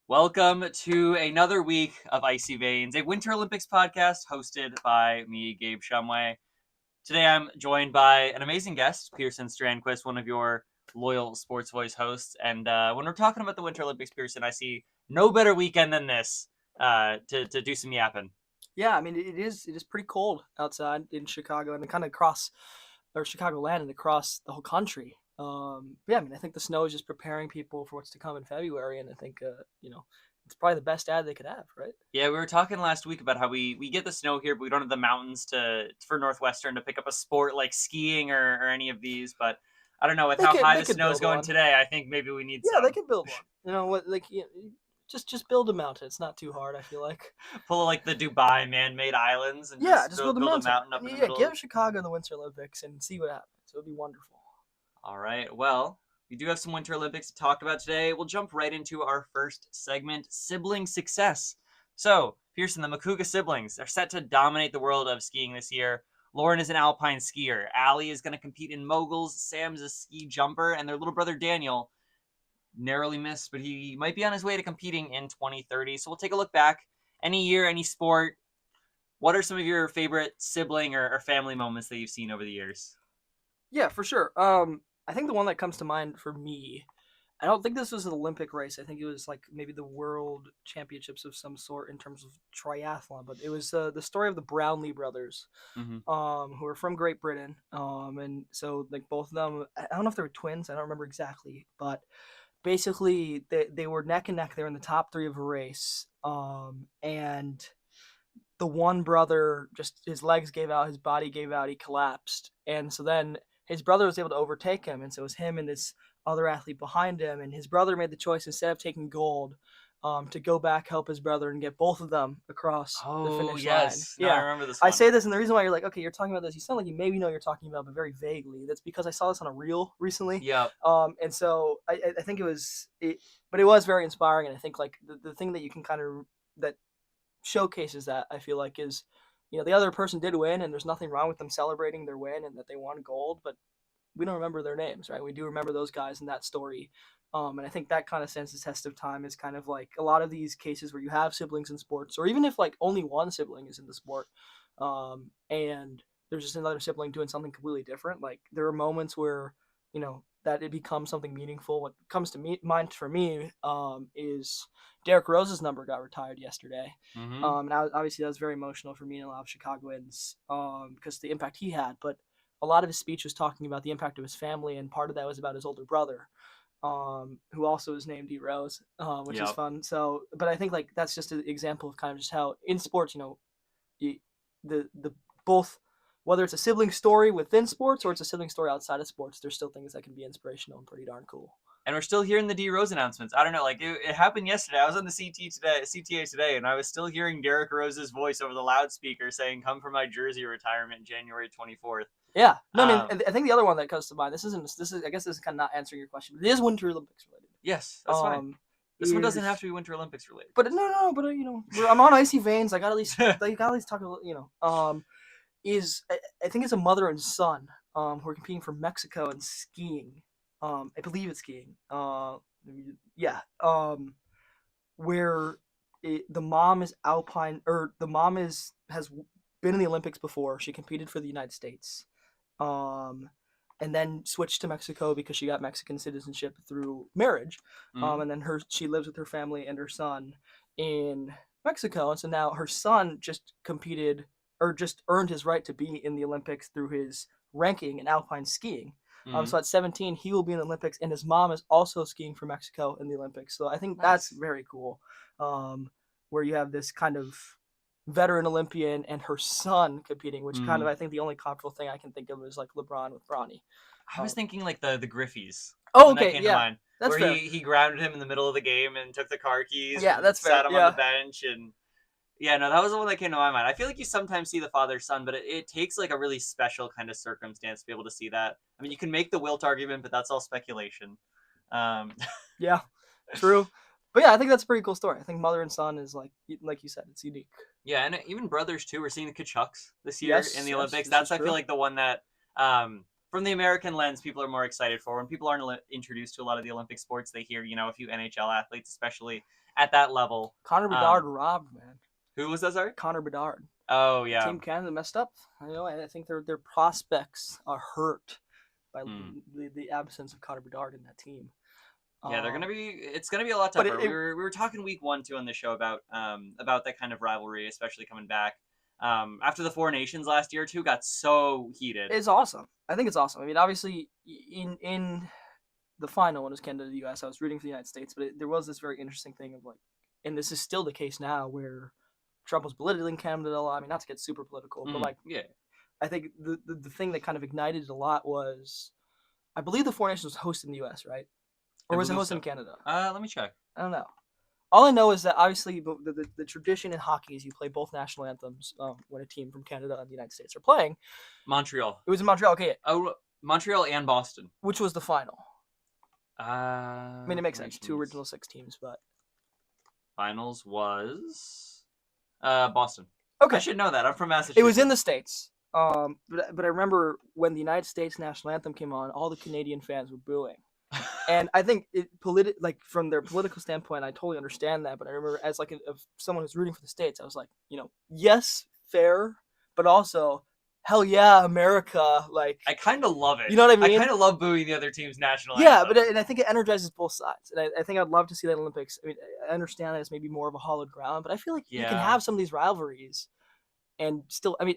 Welcome to another week of Icy Veins, a Winter Olympics podcast hosted by me, Gabe Shumway. Today I'm joined by an amazing guest, Pierson Strandquist, one of your loyal Sports Voice hosts. And when we're talking about the Winter Olympics, Pierson, I see no better weekend than this to do some yapping. Yeah, I mean it is pretty cold outside in Chicago and kind of across or Chicagoland and across the whole country. Yeah, I mean I think the snow is just preparing people for what's to come in February, and I think it's probably the best ad they could have, right? Yeah, we were talking last week about how we get the snow here, but we don't have the mountains for Northwestern to pick up a sport like skiing or any of these. But I don't know, with how high They the could snow's build going one. today, I think maybe we need Yeah, they some. could build one. You know what? Just build a mountain. It's not too hard. I feel like. Pull like the Dubai man-made islands and Yeah, just just build a build a mountain. mountain up in the Yeah, middle. give Chicago the Winter Olympics and see what happens. It would be wonderful. All right. Well, we do have some Winter Olympics to talk about today. We'll jump right into our first segment, sibling success. So, Pierson, the Makuga siblings are set to dominate the world of skiing this year. Lauren is an alpine skier. Allie is going to compete in moguls. Sam's a ski jumper, and their little brother Daniel narrowly missed, but he might be on his way to competing in 2030. So we'll take a look back. Any year, any sport. What are some of your favorite sibling or family moments that you've seen over the years? Yeah, for sure. I think the one that comes to mind for me, I don't think this was an Olympic race. I think it was like maybe the World Championships of some sort in terms of triathlon. But it was the story of the Brownlee brothers, Mm-hmm. who are from Great Britain. And so like both of them, I don't know if they were twins. I don't remember exactly, but basically they were neck and neck. They were in the top three of a race. And the one brother, just his legs gave out, his body gave out, he collapsed, and so then his brother was able to overtake him, and so it was him and this other athlete behind him, and his brother made the choice instead of taking gold, to go back, help his brother, and get both of them across the Oh, finish line. yes. Now I Yeah, remember this I one. say this, and the reason why you're like, okay, you're talking about this, you sound like you maybe know what you're talking about, but very vaguely. That's because I saw this on a reel recently. Yep. And so I think but it was very inspiring, and I think like the thing that you can kind of that showcases that, I feel like, is the other person did win, and there's nothing wrong with them celebrating their win and that they won gold, but we don't remember their names, right? We do remember those guys in that story. And I think that kind of stands the test of time, is kind of like a lot of these cases where you have siblings in sports, or even if like only one sibling is in the sport, and there's just another sibling doing something completely different. Like there are moments where that it becomes something meaningful. What comes to mind for me is Derrick Rose's number got retired yesterday. Mm-hmm. And obviously that was very emotional for me and a lot of Chicagoans, because the impact he had. But a lot of his speech was talking about the impact of his family, and part of that was about his older brother, who also is named D Rose, which is Yep. fun. So, but I think like that's just an example of kind of just how in sports, the both, whether it's a sibling story within sports or it's a sibling story outside of sports, there's still things that can be inspirational and pretty darn cool. And we're still hearing the D Rose announcements. I don't know, like it happened yesterday. I was on the CTA today, and I was still hearing Derrick Rose's voice over the loudspeaker saying, "Come for my jersey retirement, January 24th." Yeah, no, I mean, I think the other one that comes to mind. This is I guess this is kind of not answering your question, but it is Winter Olympics related. Yes, that's fine. This one doesn't have to be Winter Olympics related. But no, but I'm on Icy Veins. I got at least talk a little, I think it's a mother and son, who are competing for Mexico in skiing. I believe it's skiing. Yeah. Where the mom is alpine, or the mom has been in the Olympics before. She competed for the United States, and then switched to Mexico because she got Mexican citizenship through marriage. Mm-hmm. And then she lives with her family and her son in Mexico, and so now her son just competed, or just earned his right to be in the Olympics through his ranking in alpine skiing. Mm-hmm. So at 17, he will be in the Olympics, and his mom is also skiing for Mexico in the Olympics. So I think that's very cool, where you have this kind of veteran Olympian and her son competing, which kind of, I think the only comparable thing I can think of is like LeBron with Bronny. I was thinking like the Griffies. Oh, okay, yeah. That's where he grounded him in the middle of the game and took the car keys. Yeah, that's fair. Sat him on the bench, and yeah, no, that was the one that came to my mind. I feel like you sometimes see the father-son, but it takes like a really special kind of circumstance to be able to see that. I mean, you can make the Wilt argument, but that's all speculation. Yeah, true. But yeah, I think that's a pretty cool story. I think mother and son is like you said, it's unique. Yeah, and even brothers too. We're seeing the Kachucks this year in the Olympics. Yes, that's I feel like the one that from the American lens, people are more excited for. When people aren't introduced to a lot of the Olympic sports, they hear, a few NHL athletes, especially at that level. Connor Bedard robbed, man. Who was that, sorry? Connor Bedard. Oh, yeah. Team Canada messed up. I think their prospects are hurt by the absence of Connor Bedard in that team. Yeah, it's gonna be a lot tougher. We were talking week 1 too on the show about that kind of rivalry, especially coming back. After the Four Nations last year too got so heated. It's awesome. I think it's awesome. I mean, obviously in the final when it was Canada the US, I was rooting for the United States, but there was this very interesting thing of like, and this is still the case now, where Trump was belittling Canada a lot. I mean, not to get super political, but like, yeah, I think the thing that kind of ignited it a lot was, I believe the Four Nations was hosted in the US, right? Or was it hosted in Canada? Let me check. I don't know. All I know is that obviously the tradition in hockey is you play both national anthems when a team from Canada and the United States are playing. Montreal. It was in Montreal. Okay. Oh, Montreal and Boston. Which was the final? I mean, it makes sense. 2 original 6 teams, but finals was Boston. Okay. I should know that. I'm from Massachusetts. It was in the States. But I remember when the United States national anthem came on, all the Canadian fans were booing. And I think from their political standpoint, I totally understand that. But I remember as like someone who's rooting for the States, I was like, yes, fair, but also, hell yeah, America! Like, I kind of love it. You know what I mean? I kind of love booing the other team's national anthem. Yeah, but and I think it energizes both sides. And I think I'd love to see that Olympics. I mean, I understand that it's maybe more of a hollowed ground, but I feel like you can have some of these rivalries, and still, I mean,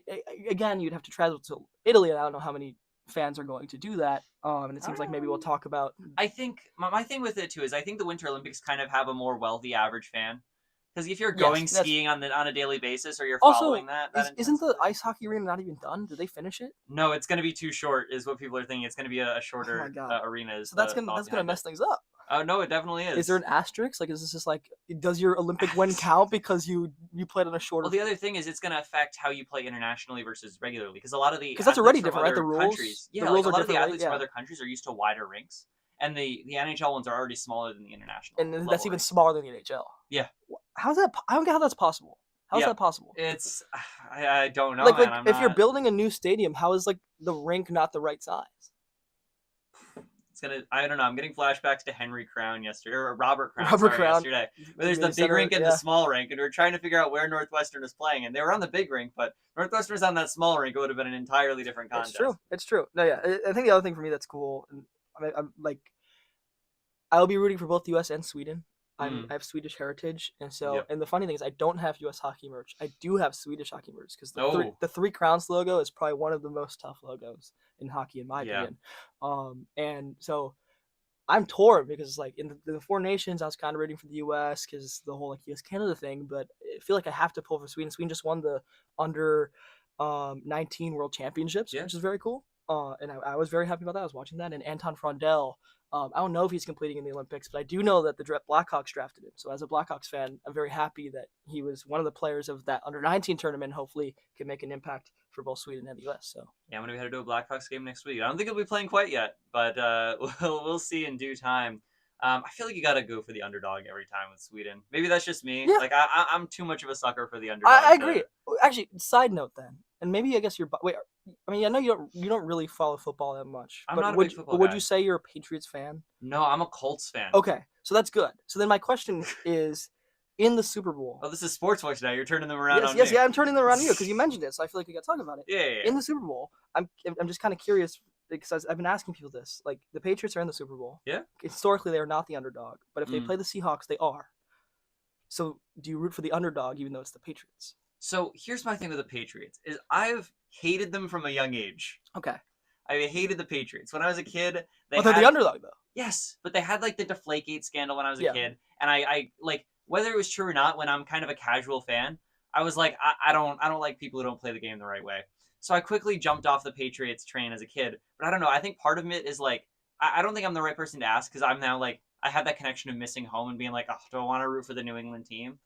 again, you'd have to travel to Italy, and I don't know how many fans are going to do that, and it seems like maybe we'll talk about. I think my thing with it too is I think the Winter Olympics kind of have a more wealthy average fan, because if you're going skiing on a daily basis, or you're following that isn't the ice hockey arena not even done? Did they finish it? No, it's going to be too short, is what people are thinking. It's going to be a shorter arena. So that's gonna mess things up. Oh no, it definitely is. Is there an asterisk? Like, is this just like, does your Olympic win count because you played on a shorter? Well, the other thing is it's going to affect how you play internationally versus regularly, because a lot of because that's already different, right? The rules. Countries, the rules a lot of the athletes from other countries are used to wider rinks, and the NHL ones are already smaller than the international. And that's even smaller than the NHL. Yeah. How's that? I don't get how that's possible. How's that possible? It's I don't know. Like, man. if you're building a new stadium, how is like the rink not the right size? I don't know. I'm getting flashbacks to Henry Crown yesterday, or Robert Crown yesterday. Where there's the big rink and the small rink, and we were trying to figure out where Northwestern is playing, and they were on the big rink, but Northwestern was on that small rink. It would have been an entirely different contest. It's true. No, yeah. I think the other thing for me that's cool, and I'm like, I'll be rooting for both the U.S. and Sweden. I have Swedish heritage, and so and the funny thing is I don't have U.S. hockey merch. I do have Swedish hockey merch, because the Three Crowns logo is probably one of the most tough logos in hockey, in my opinion. And so I'm torn, because like in the Four Nations, I was kind of rooting for the U.S. because the whole like U.S. Canada thing, but I feel like I have to pull for Sweden. Sweden just won the under 19 World Championships, which is very cool. And I was very happy about that. I was watching that, and Anton Frondell. I don't know if he's competing in the Olympics, but I do know that the Blackhawks drafted him. So as a Blackhawks fan, I'm very happy that he was one of the players of that under-19 tournament. Hopefully can make an impact for both Sweden and the U.S. So yeah, I'm going to be headed to a Blackhawks game next week. I don't think he'll be playing quite yet, but we'll see in due time. I feel like you got to go for the underdog every time with Sweden. Maybe that's just me. Yeah. Like I'm too much of a sucker for the underdog. I agree. Actually, side note then, and maybe I guess you're wait. I mean, I know you don't really follow football that much. I'm not a big football guy. Would you say you're a Patriots fan? No, I'm a Colts fan. Okay, so that's good. So then my question is, in the Super Bowl. Oh, this is Sports Voice now. You're turning them around on me. Yeah, I'm turning them around on you because you mentioned it, so I feel like we got to talk about it. Yeah. In the Super Bowl, I'm just kind of curious, because I've been asking people this. Like, the Patriots are in the Super Bowl. Yeah. Historically, they are not the underdog, but if they play the Seahawks, they are. So do you root for the underdog even though it's the Patriots? So here's my thing with the Patriots is I've hated them from a young age. Okay. I hated the Patriots. When I was a kid, they're the underdog though. Yes, but they had like the Deflategate scandal when I was a kid. And I like, whether it was true or not, when I'm kind of a casual fan, I was like, I don't like people who don't play the game the right way. So I quickly jumped off the Patriots train as a kid. But I don't know. I think part of it is like, I don't think I'm the right person to ask, because I'm now like, I have that connection of missing home and being like, oh, do I want to root for the New England team?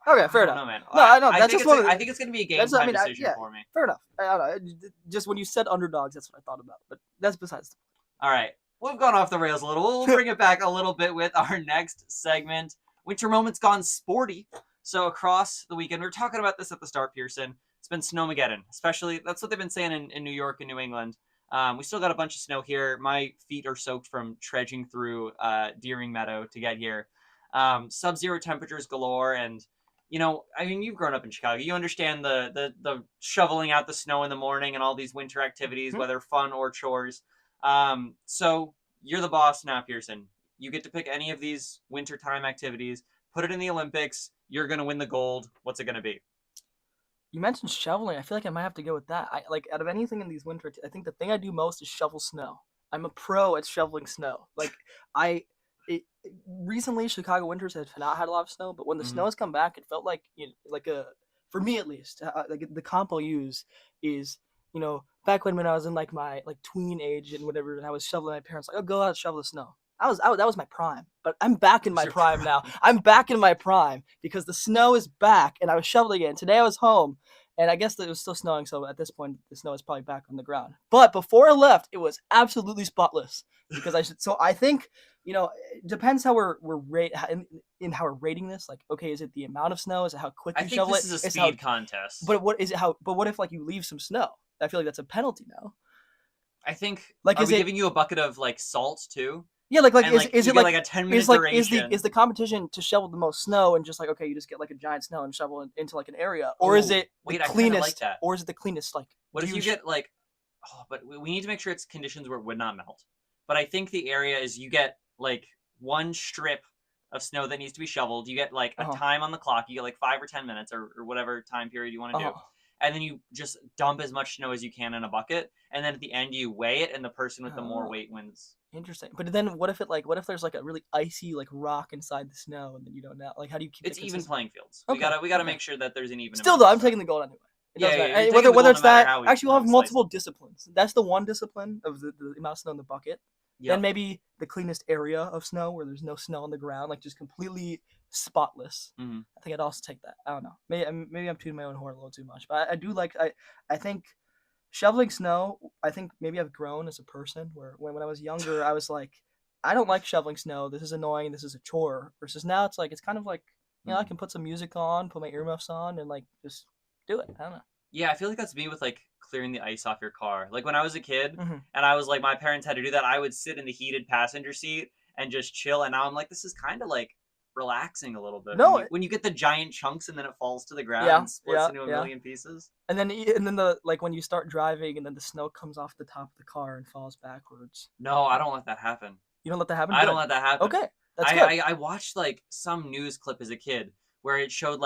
Okay, fair enough. No, man. No, I know. I think it's going to be a game time decision for me. Fair enough. I don't know. Just when you said underdogs, that's what I thought about. But that's besides the point. All right. We've gone off the rails a little. We'll bring it back a little bit with our next segment. Winter Moments Gone Sporty. So across the weekend, we were talking about this at the start, Pierson. It's been Snowmageddon, especially. That's what they've been saying in New York and New England. We still got a bunch of snow here. My feet are soaked from trudging through Deering Meadow to get here. Sub-zero temperatures galore, and I mean, you've grown up in Chicago. You understand the shoveling out the snow in the morning and all these winter activities, whether fun or chores. So you're the boss now, Pierson. You get to pick any of these wintertime activities, put it in the Olympics. You're gonna win the gold. What's it gonna be? You mentioned shoveling. I feel like I might have to go with that. I like out of anything in these winter. I think the thing I do most is shovel snow. I'm a pro at shoveling snow. Like recently Chicago winters have not had a lot of snow, but when the snow has come back, it felt like for me at least, like the comp I'll use is back when I was in like my tween age and whatever, and I was shoveling. My parents like, oh, go out and shovel the snow. That was my prime, but I'm back in my prime now. I'm back in my prime because the snow is back, and I was shoveling it. And today I was home, and I guess that it was still snowing, so at this point the snow is probably back on the ground. But before I left, it was absolutely spotless because So I think it depends how we're in how we're rating this. Like, okay, is it the amount of snow? Is it how quick you shovel it? I think this is a speed contest. But what is it? But what if you leave some snow? I feel like that's a penalty now. I think are we giving you a bucket of salt too? Yeah, is it like a 10-minute duration? Is the competition to shovel the most snow and just okay, you just get a giant snow and shovel it into an area, or is it the cleanest? Like that. Or is it the cleanest? What if you get but we need to make sure it's conditions where it would not melt. But I think the area is you get one strip of snow that needs to be shoveled. You get a time on the clock. You get 5 or 10 minutes or whatever time period you want to do. And then you just dump as much snow as you can in a bucket, and then at the end you weigh it, and the person with the more weight wins. Interesting. But then what if there's a really icy rock inside the snow, and then you don't know how do you keep it's it even playing fields. Okay. We gotta make sure that there's an even. Still though, I'm taking the gold anyway. Whether it's that, actually we'll have multiple disciplines. That's the one discipline of the amount of snow in the bucket. Yep. Then maybe the cleanest area of snow where there's no snow on the ground, just completely spotless. Mm-hmm. I think I'd also take that. I don't know. Maybe I'm tooting my own horn a little too much, but I do I think shoveling snow. I think maybe I've grown as a person. Where when I was younger, I was like, I don't like shoveling snow. This is annoying. This is a chore. Versus now, it's kind of I can put some music on, put my earmuffs on, and just do it. I don't know. Yeah, I feel like that's me with clearing the ice off your car. When I was a kid and I was my parents had to do that, I would sit in the heated passenger seat and just chill. And now I'm this is kind of relaxing a little bit. No, when you get the giant chunks and then it falls to the ground and splits into a million pieces. And then the when you start driving and then the snow comes off the top of the car and falls backwards. No, I don't let that happen. You don't let that happen? I don't let that happen. Okay, that's good. I watched some news clip as a kid where it showed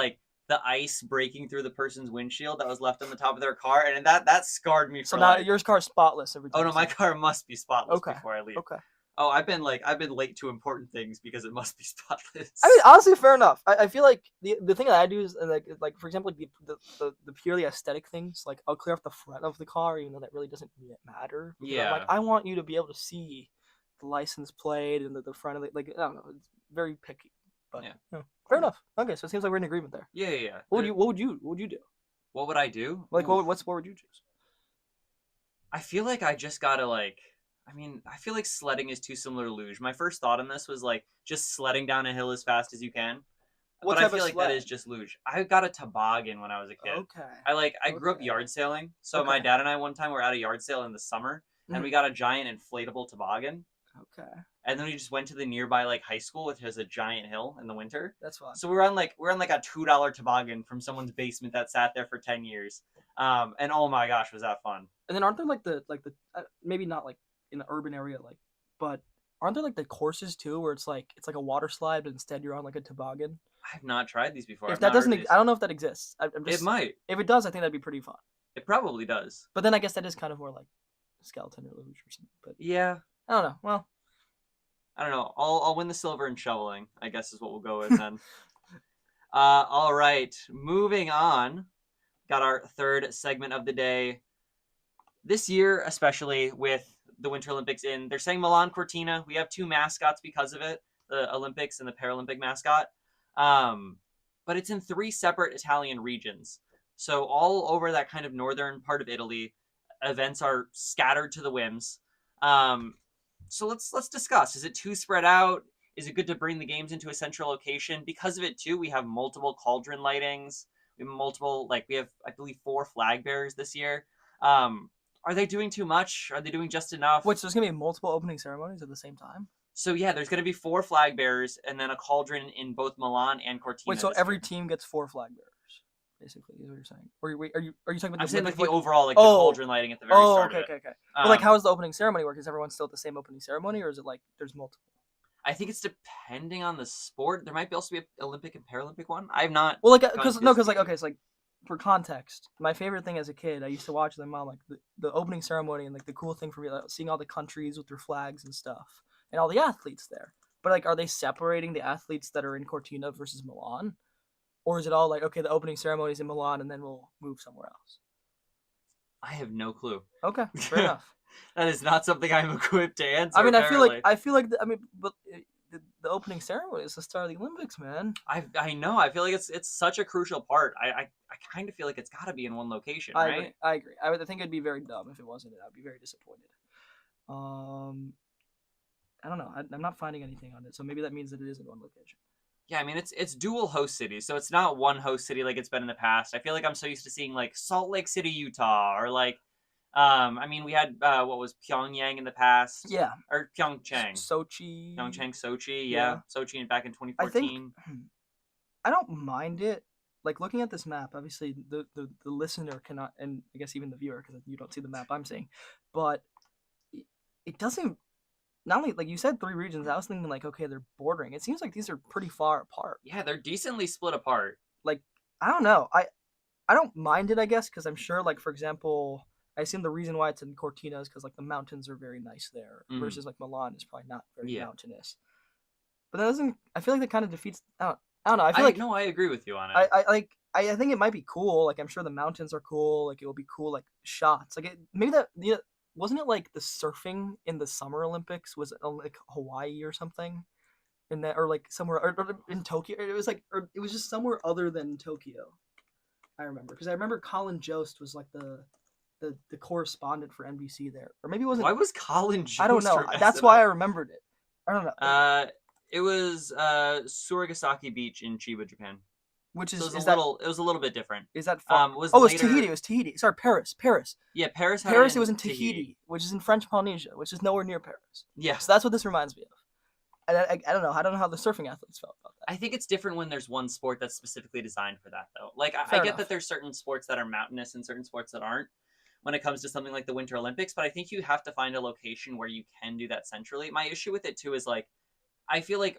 the ice breaking through the person's windshield that was left on the top of their car, and that scarred me. So now your car's spotless every time. Oh no, my car must be spotless before I leave. Okay. Oh, I've been late to important things because it must be spotless. I mean, honestly, fair enough. I feel like the thing that I do is for example, the purely aesthetic things. I'll clear off the front of the car, even though that really doesn't matter. Yeah. I want you to be able to see the license plate and the front of it. I don't know. It's very picky. But yeah. Fair enough. Okay, so it seems like we're in agreement there. Yeah. What would you do? What would I do? What would you choose? I feel like I just gotta I feel like sledding is too similar to luge. My first thought on this was just sledding down a hill as fast as you can. But I feel like that is just luge. I got a toboggan when I was a kid. Okay. I grew up yard sailing. So my dad and I one time were at a yard sale in the summer and we got a giant inflatable toboggan. Okay. And then we just went to the nearby high school, which has a giant hill in the winter. That's fun. So we're on a $2 toboggan from someone's basement that sat there for 10 years. And oh my gosh, was that fun. And then aren't there the maybe not in the urban area but aren't there the courses too where it's it's a water slide but instead you're on a toboggan? I've not tried these before. If that doesn't, I don't know if that exists. It might. If it does, I think that'd be pretty fun. It probably does. But then I guess that is kind of more skeleton or luge or something. But yeah, I don't know. Well, I don't know. I'll win the silver in shoveling, I guess is what we'll go with then. All right, moving on. Got our third segment of the day. This year, especially with the Winter Olympics they're saying Milan Cortina. We have 2 mascots because of it, the Olympics and the Paralympic mascot. But it's in 3 separate Italian regions. So all over that kind of northern part of Italy, events are scattered to the winds. So let's discuss. Is it too spread out? Is it good to bring the games into a central location? Because of it too, we have multiple cauldron lightings. We have multiple, we have, I believe, 4 flag bearers this year. Are they doing too much? Are they doing just enough? Wait, so there's gonna be multiple opening ceremonies at the same time? So yeah, there's going to be 4 flag bearers and then a cauldron in both Milan and Cortina. Wait, so this every year. team gets 4 flag bearers, basically, is what you're saying? Or wait, are you talking about? I'm saying like the Olympic- overall, like the Oh. cauldron lighting at the very start okay, of it. okay. But like, how does the opening ceremony work? Is everyone still at the same opening ceremony, or is it like there's multiple? I think it's depending on the sport. There might also be an Olympic and Paralympic one. I'm not. Well, like, gone because this like, deep. okay, it's like, for context, my favorite thing as a kid, I used to watch them on like the opening ceremony, and like the cool thing for me, like, seeing all the countries with their flags and stuff, and all the athletes there. But like, are they separating the athletes that are in Cortina versus Milan, or is it all like, okay, the opening ceremony is in Milan, and then we'll move somewhere else? I have no clue. Okay, fair enough. That is not something I'm equipped to answer. I mean, apparently. I feel like, but the opening ceremony is the start of the Olympics, man. I know. I feel like it's such a crucial part. I kind of feel like it's got to be in one location, right? I agree. I think it'd be very dumb if it wasn't. I'd be very disappointed. I don't know. I'm not finding anything on it, so maybe that means that it is in one location. Yeah, I mean it's dual host cities, so it's not one host city like it's been in the past. I feel like I'm so used to seeing like Salt Lake City, Utah, or like, I mean we had what was Pyongyang in the past, Yeah. or Pyeongchang, Sochi. Sochi, Yeah. Sochi back in 2014. I think I don't mind it. Like, looking at this map, obviously the listener cannot, and I guess even the viewer, because you don't see the map I'm seeing, but it doesn't. Not only, like you said, 3 regions. I was thinking like, okay, they're bordering. It seems like these are pretty far apart. Yeah, they're decently split apart. Like, I don't know. I don't mind it, I guess, because I'm sure, like, for example, I assume the reason why it's in Cortina is because like the mountains are very nice there, versus like Milan is probably not very mountainous. But that doesn't. I feel like that kind of defeats. I don't know. I feel like no, I agree with you on it. I think it might be cool. Like, I'm sure the mountains are cool. Like, it will be cool, like, shots. Like, maybe that, wasn't it like the surfing in the Summer Olympics was like Hawaii or something, in that, or like somewhere, or in Tokyo. It was like, or it was just somewhere other than Tokyo. I remember, because I remember Colin Jost was like the correspondent for NBC there, or maybe it wasn't. Why was Colin Jost? I don't know. That's why I remembered it. I don't know. It was Surigasaki Beach in Chiba, Japan. Which is, so it was a little bit different. Is that far? Was it was Tahiti. It was Tahiti. Sorry, Paris. Yeah, Paris. Paris. It was in Tahiti, which is in French Polynesia, which is nowhere near Paris. Yeah. So that's what this reminds me of. I don't know. I don't know how the surfing athletes felt about that. I think it's different when there's one sport that's specifically designed for that, though. Like, I get that there's certain sports that are mountainous and certain sports that aren't when it comes to something like the Winter Olympics, but I think you have to find a location where you can do that centrally. My issue with it, too, is, like, I feel like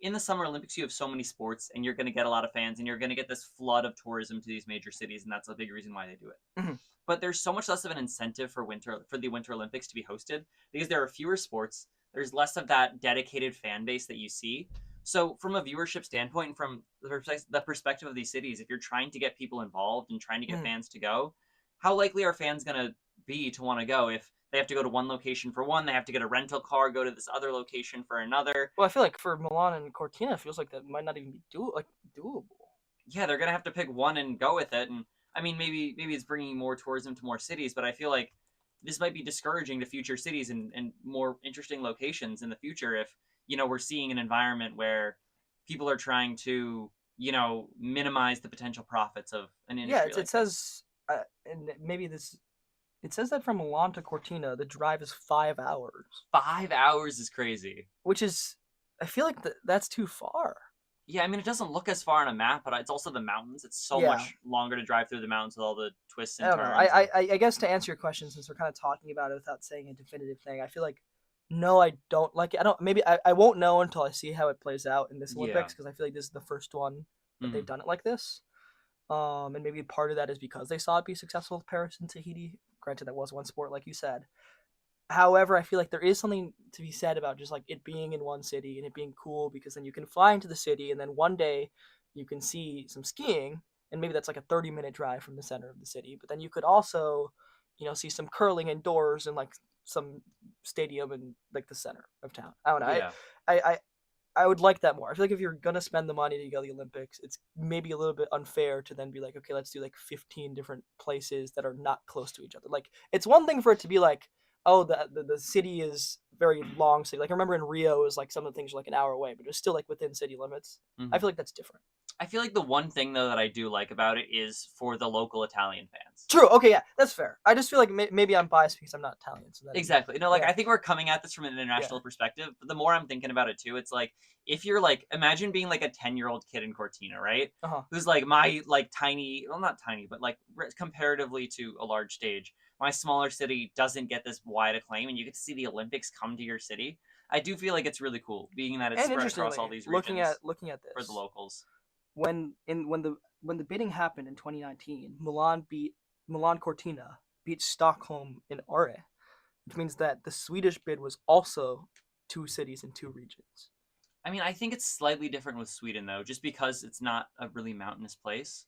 in the Summer Olympics, you have so many sports, and you're going to get a lot of fans, and you're going to get this flood of tourism to these major cities, and that's a big reason why they do it. Mm-hmm. But there's so much less of an incentive for the Winter Olympics to be hosted because there are fewer sports. There's less of that dedicated fan base that you see. So from a viewership standpoint, and from the perspective of these cities, if you're trying to get people involved and trying to get fans to go, how likely are fans going to be to want to go if they have to go to one location for one, they have to get a rental car, go to this other location for another? Well, I feel like for Milan and Cortina, it feels like that might not even be doable. Yeah, they're going to have to pick one and go with it. And I mean, maybe it's bringing more tourism to more cities, but I feel like this might be discouraging to future cities and more interesting locations in the future if, we're seeing an environment where people are trying to, minimize the potential profits of an industry. Yeah, it says, and maybe this... It says that from Milan to Cortina, the drive is 5 hours. 5 hours is crazy. Which is, I feel like that's too far. Yeah, I mean, it doesn't look as far on a map, but it's also the mountains. It's so much longer to drive through the mountains with all the twists and turns. I guess to answer your question, since we're kind of talking about it without saying a definitive thing, I feel like, no, I don't like it. I won't know until I see how it plays out in this Olympics, because I feel like this is the first one that they've done it like this. And maybe part of that is because they saw it be successful with Paris and Tahiti. Granted, that was one sport, like you said. However, I feel like there is something to be said about just like it being in one city and it being cool, because then you can fly into the city and then one day you can see some skiing, and maybe that's like a 30-minute drive from the center of the city. But then you could also, see some curling indoors in like some stadium in like the center of town. I don't know. Yeah. I would like that more. I feel like if you're going to spend the money to go to the Olympics, it's maybe a little bit unfair to then be like, okay, let's do like 15 different places that are not close to each other. Like, it's one thing for it to be like, oh, the city is very long city. Like, I remember in Rio, it was like some of the things were like an hour away, but it was still like within city limits. I feel like that's different. I feel like the one thing though that I do like about it is for the local Italian fans. True. Okay, yeah, that's fair. I just feel like maybe I'm biased because I'm not Italian. So that Exactly. No, like yeah, I think we're coming at this from an yeah, international perspective, but the more I'm thinking about it too, it's like if you're like imagine being like a 10-year-old kid in Cortina, right? uh-huh. Who's like my like tiny, well not tiny, but like comparatively to a large stage, my smaller city doesn't get this wide acclaim and you get to see the Olympics come to your city. I do feel like it's really cool being that it's And spread across all interestingly, these looking at regions for the this, locals. when the bidding happened in 2019, Milan Cortina beat Stockholm in Are, which means that the Swedish bid was also 2 cities in 2 regions. I mean, I think it's slightly different with Sweden though, just because it's not a really mountainous place.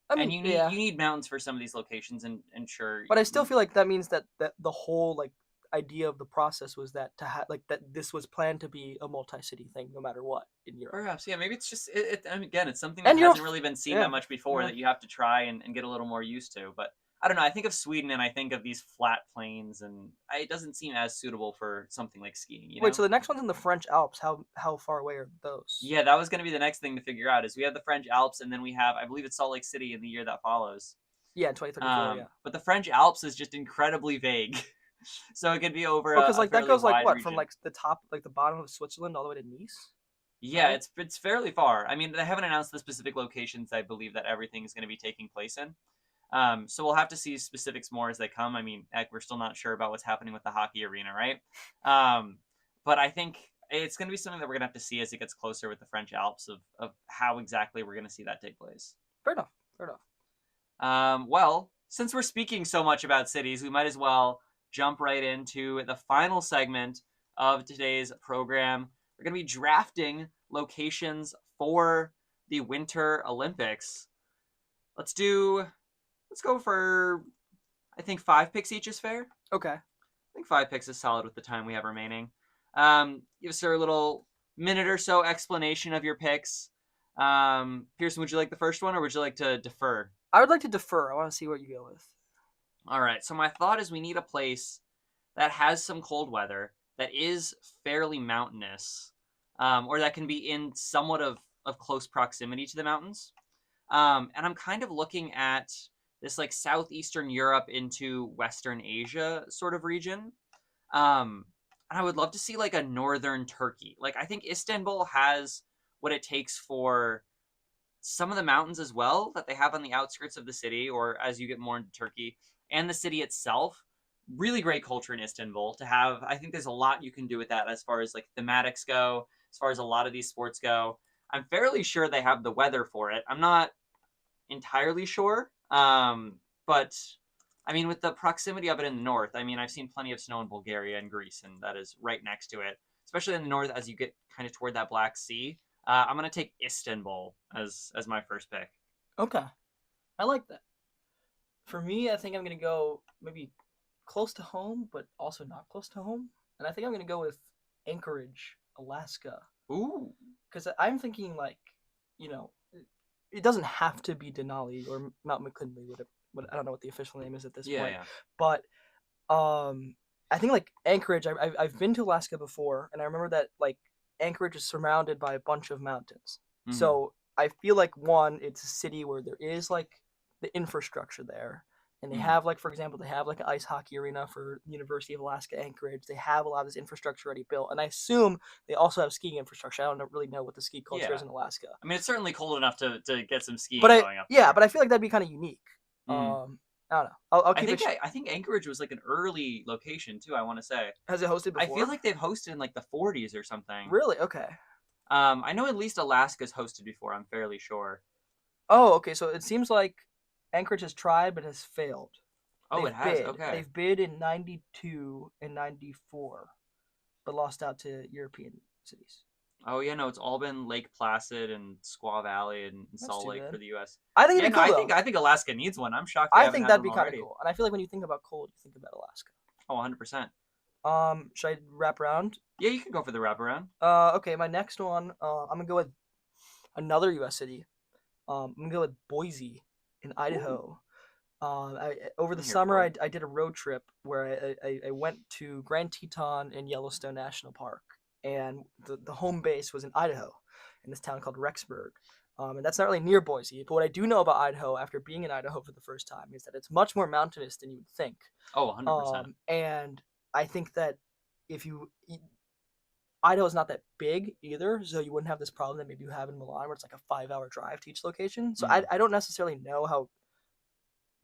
I And mean, yeah, you need mountains for some of these locations and sure but I still feel like that means that the whole like idea of the process was that that this was planned to be a multi-city thing no matter what in Europe. perhaps, yeah, maybe it's just I mean, again, it's something that And hasn't Europe, really been seen yeah, that much before yeah. that you have to try and get a little more used to. But I don't know. I think of Sweden and I think of these flat plains, and it doesn't seem as suitable for something like skiing. You Wait, know? so the next one's in the French Alps. How far away are those? Yeah, that was going to be the next thing to figure out. Is we have the French Alps, and then we have I believe it's Salt Lake City in the year that follows. Yeah, in 2034. Yeah. But the French Alps is just incredibly vague, so it could be over Oh, because a like that fairly goes like wide what from region. like the top, like the bottom of Switzerland all the way to Nice, Yeah, right? it's fairly far. I mean, they haven't announced the specific locations I believe that everything is going to be taking place in. So we'll have to see specifics more as they come. I mean, heck, we're still not sure about what's happening with the hockey arena, right? Um, but I think it's going to be something that we're going to have to see as it gets closer with the French Alps of how exactly we're going to see that take place. Fair enough. Fair enough. Well, since we're speaking so much about cities, we might as well jump right into the final segment of today's program. We're going to be drafting locations for the Winter Olympics. Let's go for I think 5 picks each is fair. Okay. I think 5 picks is solid with the time we have remaining. Give us a little minute or so explanation of your picks. Pierson, would you like the first one or would you like to defer? I would like to defer. I want to see what you go with. All right. So my thought is we need a place that has some cold weather that is fairly mountainous, or that can be in somewhat of close proximity to the mountains. And I'm kind of looking at this like southeastern Europe into Western Asia sort of region. And I would love to see like a northern Turkey. Like I think Istanbul has what it takes for some of the mountains as well that they have on the outskirts of the city, or as you get more into Turkey and the city itself. Really great culture in Istanbul to have. I think there's a lot you can do with that as far as like thematics go, as far as a lot of these sports go. I'm fairly sure they have the weather for it. I'm not entirely sure, but I mean, with the proximity of it in the north, I mean, I've seen plenty of snow in Bulgaria and Greece, and that is right next to it. Especially in the north, as you get kind of toward that Black Sea. I'm gonna take Istanbul as my first pick. Okay. I like that. For me, I think I'm gonna go maybe close to home, but also not close to home. And I think I'm gonna go with Anchorage, Alaska, Ooh, because I'm thinking like, you know, it doesn't have to be Denali or Mount McKinley. What I don't know what the official name is at this yeah, point, yeah. but I think like Anchorage. I've been to Alaska before, and I remember that like Anchorage is surrounded by a bunch of mountains. Mm-hmm. So I feel like one, it's a city where there is like the infrastructure there, and they have like, for example, they have like an ice hockey arena for University of Alaska Anchorage. They have a lot of this infrastructure already built, and I assume they also have skiing infrastructure. I don't really know what the ski culture is in Alaska. I mean, it's certainly cold enough to get some skiing But going up there. but I feel like that'd be kind of unique. I don't know. I'll keep I think Anchorage was like an early location too. I want to say. Has it hosted before? I feel like they've hosted in like the 40s or something. Really? Okay. I know at least Alaska's hosted before. I'm fairly sure. Oh, okay. So it seems like Anchorage has tried but has failed. Oh, it has. Okay. They've bid in '92 and '94, but lost out to European cities. Oh yeah, no, it's all been Lake Placid and Squaw Valley and Salt Lake bad. for the U.S. I think Yeah, it'd no, be cool. I think Alaska needs one. I'm shocked. They I haven't think had that'd be one kind of already. cool. And I feel like when you think about cold, you think about Alaska. Oh, 100%. Should I wrap around? Yeah, you can go for the wraparound. Okay. My next one, I'm gonna go with another U.S. city. I'm gonna go with Boise in Idaho. Over the I'm here summer, for it. I did a road trip where I went to Grand Teton and Yellowstone National Park, and the home base was in Idaho, in this town called Rexburg. And that's not really near Boise. But what I do know about Idaho, after being in Idaho for the first time, is that it's much more mountainous than you would think. Oh, 100%. And I think that if you Idaho's not that big either, so you wouldn't have this problem that maybe you have in Milan, where it's like a 5-hour drive to each location. So I don't necessarily know how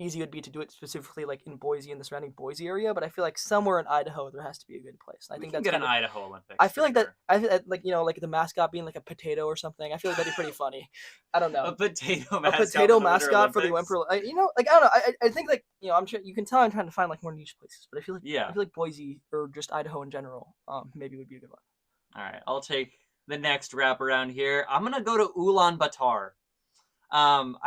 easy it would be to do it specifically like in Boise and the surrounding Boise area, but I feel like somewhere in Idaho there has to be a good place. And I think can that's get an Idaho Olympics. I feel for like sure. like like the mascot being like a potato or something. I feel like that'd be pretty funny. I don't know. A potato A mascot. potato mascot for the Olympics? Winter. I don't know. I think like I'm sure you can tell I'm trying to find like more niche places, but I feel like Boise or just Idaho in general maybe would be a good one. All right, I'll take the next wrap around here. I'm gonna go to Ulaanbaatar. I'm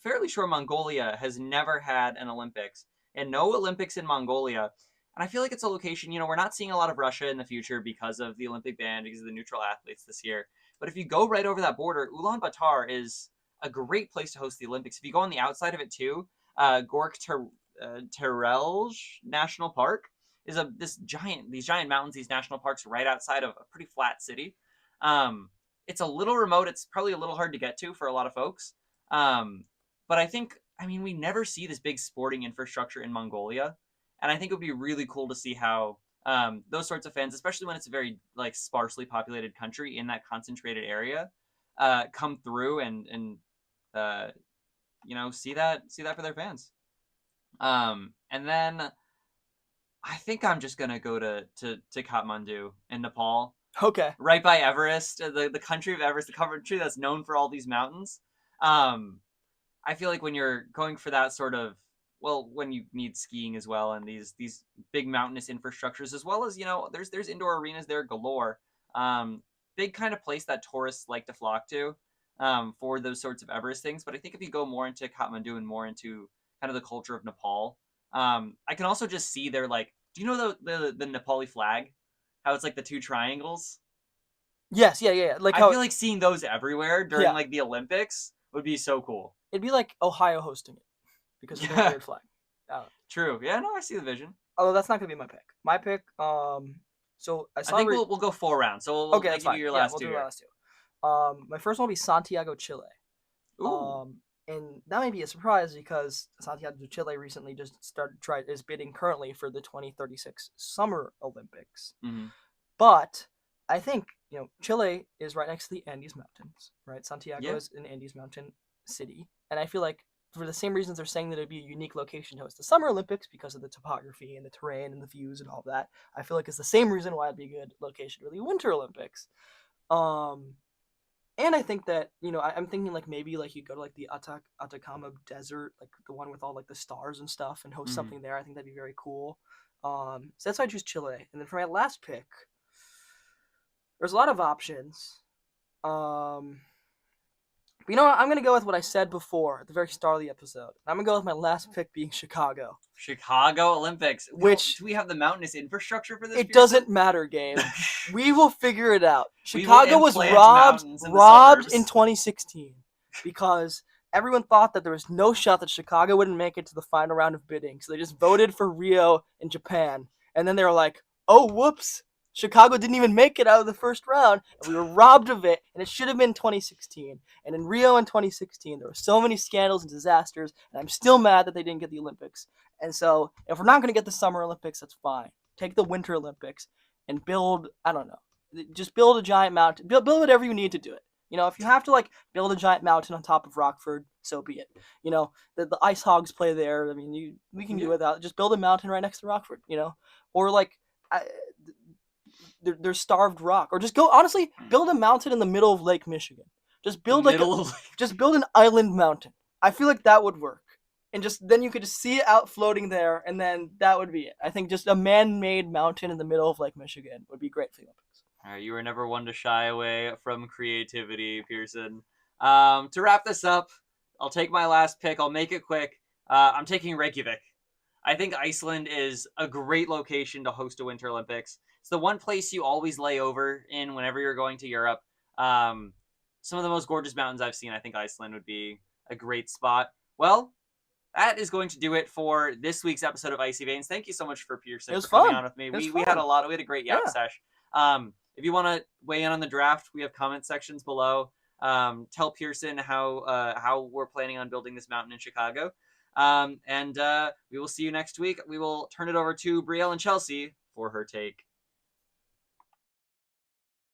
fairly sure Mongolia has never had an Olympics, and no Olympics in Mongolia. And I feel like it's a location, we're not seeing a lot of Russia in the future because of the Olympic ban, because of the neutral athletes this year. But if you go right over that border, Ulaanbaatar is a great place to host the Olympics. If you go on the outside of it too, Gork Terelj National Park is these giant mountains, these national parks right outside of a pretty flat city. It's a little remote. It's probably a little hard to get to for a lot of folks. But we never see this big sporting infrastructure in Mongolia. And I think it would be really cool to see how those sorts of fans, especially when it's a very like sparsely populated country in that concentrated area, come through and see that for their fans. And then I think I'm just gonna go to Kathmandu in Nepal. Okay. Right by Everest, the country of Everest, the country that's known for all these mountains. I feel like when you're going for that sort of, when you need skiing as well, and these big mountainous infrastructures, as well as there's indoor arenas there galore. Big kind of place that tourists like to flock to for those sorts of Everest things. But I think if you go more into Kathmandu and more into kind of the culture of Nepal, I can also just see their like. Do you know the Nepali flag? How it's like the two triangles. Yes, yeah. Like I feel like seeing those everywhere during like the Olympics would be so cool. It'd be like Ohio hosting it because of the weird flag. True. Yeah, no, I see the vision. Although that's not gonna be my pick. My pick. So I think we'll go 4 rounds. So we'll give you your last two. Do last two. My first one will be Santiago, Chile. Ooh. And that may be a surprise because Santiago de Chile recently just is bidding currently for the 2036 Summer Olympics. Mm-hmm. But I think Chile is right next to the Andes Mountains, right? Santiago is an Andes Mountain city, and I feel like for the same reasons they're saying that it'd be a unique location to host the Summer Olympics because of the topography and the terrain and the views and all that. I feel like it's the same reason why it'd be a good location for the Winter Olympics. And I think that, I'm thinking like maybe like you go to like the Atacama Desert, like the one with all like the stars and stuff, and host something there. I think that'd be very cool. So that's why I choose Chile. And then for my last pick, there's a lot of options. But I'm going to go with what I said before at the very start of the episode. I'm going to go with my last pick being Chicago. Chicago Olympics. Which do we have the mountainous infrastructure for this? It doesn't matter, Gabe. We will figure it out. Chicago was robbed in 2016 because everyone thought that there was no shot that Chicago wouldn't make it to the final round of bidding. So they just voted for Rio and Japan. And then they were like, oh, whoops. Chicago didn't even make it out of the first round, and we were robbed of it, and it should have been 2016. And in Rio in 2016, there were so many scandals and disasters, and I'm still mad that they didn't get the Olympics. And so, if we're not going to get the Summer Olympics, that's fine. Take the Winter Olympics and build, just build a giant mountain. Build whatever you need to do it. If you have to, build a giant mountain on top of Rockford, so be it. The Ice Hogs play there. We can do without. Just build a mountain right next to Rockford, Or, there's Starved Rock, or just build a mountain in the middle of Lake Michigan. Just build build an island mountain. I feel like that would work, and then you could just see it out floating there, and then that would be it. I think just a man-made mountain in the middle of Lake Michigan would be great for the Olympics. All right, you were never one to shy away from creativity, Pierson. To wrap this up, I'll take my last pick. I'll make it quick. I'm taking Reykjavik. I think Iceland is a great location to host a Winter Olympics. It's the one place you always lay over in whenever you're going to Europe. Some of the most gorgeous mountains I've seen. I think Iceland would be a great spot. Well, that is going to do it for this week's episode of Icy Veins. Thank you so much for Pierson for coming on with me. We had a great yap sesh. If you want to weigh in on the draft, we have comment sections below. tell Pierson how we're planning on building this mountain in Chicago. And we will see you next week. We will turn it over to Brielle and Chelsea for her take.